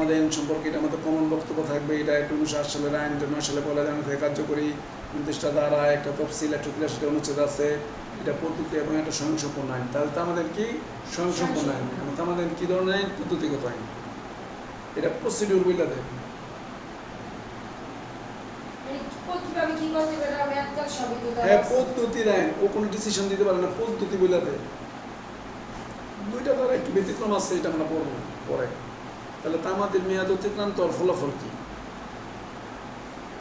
আমাদের সম্পর্কে এটা আমাদের কমন বক্তব্য থাকবে। এটা 1960 সালের আইন 9 সালে পয়লা জানুয়ারি থেকে কার্যকরী। 29টা ধারা, একটা তফসিল, 183টা অনুচ্ছেদ আছে। এটা পদ্ধতি এবং একটা স্বয়ংসম্পূর্ণ আইন। তাহলে তো আমাদের কি স্বয়ংসম্পূর্ণ আইন, তো আমাদের কি ধরনের আইন? পদ্ধতিগত আইন। এটা প্রসিডিউর বলে দেয়। হ্যাঁ, পদ্ধতির আইন। ও কোনো ডিসিশন দিতে পারে না, পদ্ধতি বলে দেয়। দুইটা ধারা একটু ব্যতিক্রম আছে, এটা আমরা পড়বো পরে। তাহলে তামাদির মেয়াদ অতিক্রান্ত আর ফলাফল কি?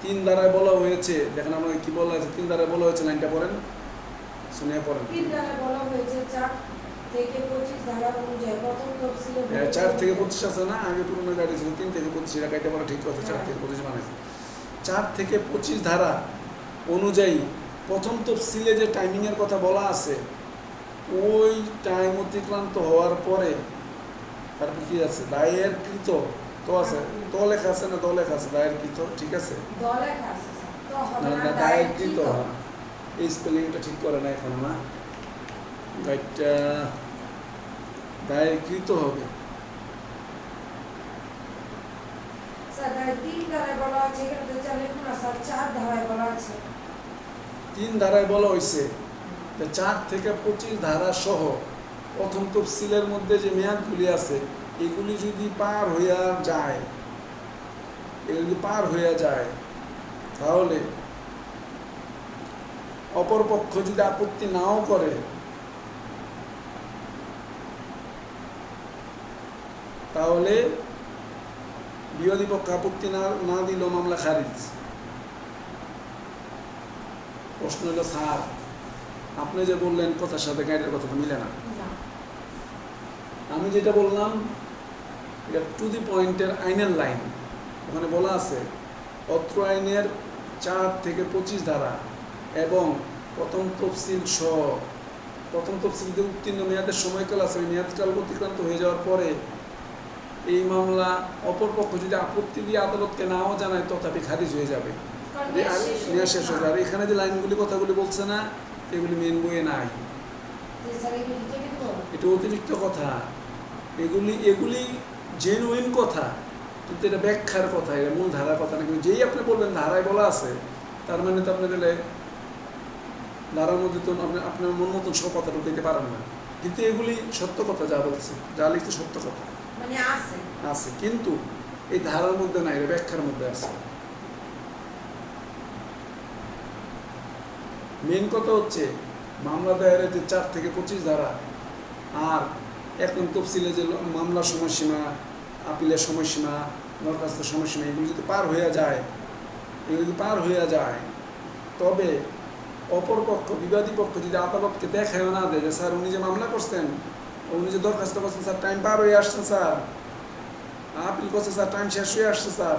3 ধারায় বলা হয়েছে, দেখেন আমাকে কি বলা আছে। 3 ধারায় বলা হয়েছে, লাইনটা পড়েন, শুনে পড়েন। 3 ধারায় বলা হয়েছে 4 থেকে 25 ধারা অনুযায়ী প্রথম তফসিলে 4 থেকে 25 আছে না, আগে পুরনো গাড়ি ছিল 3 থেকে 25, এটা কাইটা বলা ঠিক কথা। 4 থেকে 25 বানাইছে। 4 থেকে 25 ধারা অনুযায়ী প্রথম তফসিলে যে টাইমিং এর কথা বলা আছে, ওই টাইম অতিক্রান্ত হওয়ার পরে তারপর কি আছে? দায়েরকৃত তো আছে, তো লেখা আছে না, লেখা আছে দায়েরকৃত, ঠিক আছে, লেখা আছে তো হবে না দায়েরকৃত। এই স্পেলিংটা ঠিক করে না এখন না, এটা দায়েরকৃত হবে। স্যার 3 ধারায় বলা আছে, এখানে তো লিখুন না স্যার, 4 ধারায় বলা আছে। 3 ধারায় বলা হয়েছে যে 4 থেকে 25 ধারা সহ প্রথম তফসিলের মধ্যে যে মেয়াদগুলি আছে, এগুলি যদি পার হইয়া যায়, তাহলে অপরপক্ষ যদি আপত্তি নাও করে, তাহলে বিরোধী পক্ষ আপত্তি না দিল মামলা খারিজ। প্রশ্ন হলো, স্যার আপনি যে বললেন কথার সাথে গাইডের কথা তো মিলে না। আমি যেটা বললাম এটা টু দি পয়েন্টের আইনের লাইন। ওখানে বলা আছে অত্র আইনের 4 থেকে 25 ধারা এবং প্রথম তফসিল সহ প্রথম তফসিলতে উত্তীর্ণ মেয়াদের সময়কাল আছে, ওই মেয়াদকাল অতিক্রান্ত হয়ে যাওয়ার পরে এই মামলা অপরপক্ষ যদি আপত্তি দিয়ে আদালতকে নাও জানায়, তথাপি খারিজ হয়ে যাবে, নেওয়া শেষ হয়ে যাবে। এখানে যে লাইনগুলি কথাগুলি বলছে না, এগুলি মেন বইয়ে নাই, এটা অতিরিক্ত কথা। এগুলি জেনুইন কথা, কিন্তু এটা ব্যাখ্যার কথা, এটা মূল ধারার কথা না। কিন্তু যেই আপনি বলবেন ধারায় বলা আছে, তার মানে তো আপনি দিলে ধারার মধ্যে তো আপনার মন মতন সব কথা ঢুকাইতে পারেন না। কিন্তু এগুলি সত্য কথা, যা বলছে, যা লিখছে সত্য কথা মানে আছে, কিন্তু এই ধারার মধ্যে নাই, এটা ব্যাখ্যার মধ্যে আছে। মেন কথা হচ্ছে মামলা দায়েরের যে 4 থেকে 25 ধারা আর এখন তফসিলে যে মামলার সময়সীমা, আপিলের সময়সীমা, দরখাস্তের সময়সীমা, এগুলো যদি পার হয়ে যায়, তবে অপরপক্ষ বিবাদী পক্ষ যদি আদালতকে দেখায়ও না দেয় যে স্যার উনি যে মামলা করছেন, উনি যে দরখাস্ত করছেন, স্যার টাইম পার হয়ে আসছে, স্যার আপিল করছে, স্যার টাইম শেষ হয়ে আসছে, স্যার,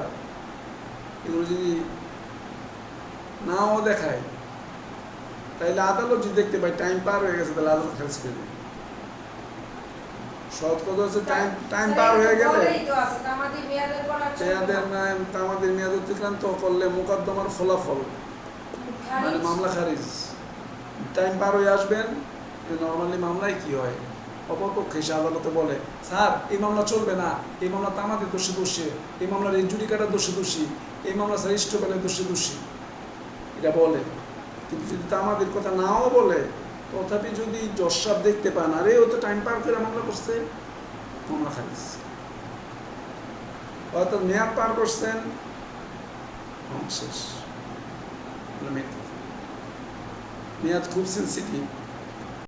এগুলো যদি নাও দেখায়, তাইলে আদালত যদি দেখতে পাই টাইম পার হয়ে গেছে, তাহলে আদালত খারিজ করে দেবে। সৎ কথা হচ্ছে টাইম পার হয়ে গেলে তামাদির মেয়াদ অতিক্রান্ত করলে মোকদ্দমার ফলাফল মানে মামলা খারিজ। টাইম পার হয়ে আসবেন। নর্মালি মামলায় কি হয়, অপরপক্ষ এসে আদালতে বলে স্যার এই মামলা চলবে না, এই মামলা তামাদের দোষে, এই মামলার এডজুডিকেটর দোষী, এই মামলা স্যার স্টোবেলের দোষী, এটা বলে। কিন্তু যদি তামাদের কথা নাও বলে, তথাপি যদি জজ সাহেব দেখতে পান আরে ও তো টাইম পার করে মামলা করছে, মামলা খারিজ। অর্থাৎ মেয়াদ পার করছেন, শেষ। মেয়াদ খুব সেন্সিটিভ।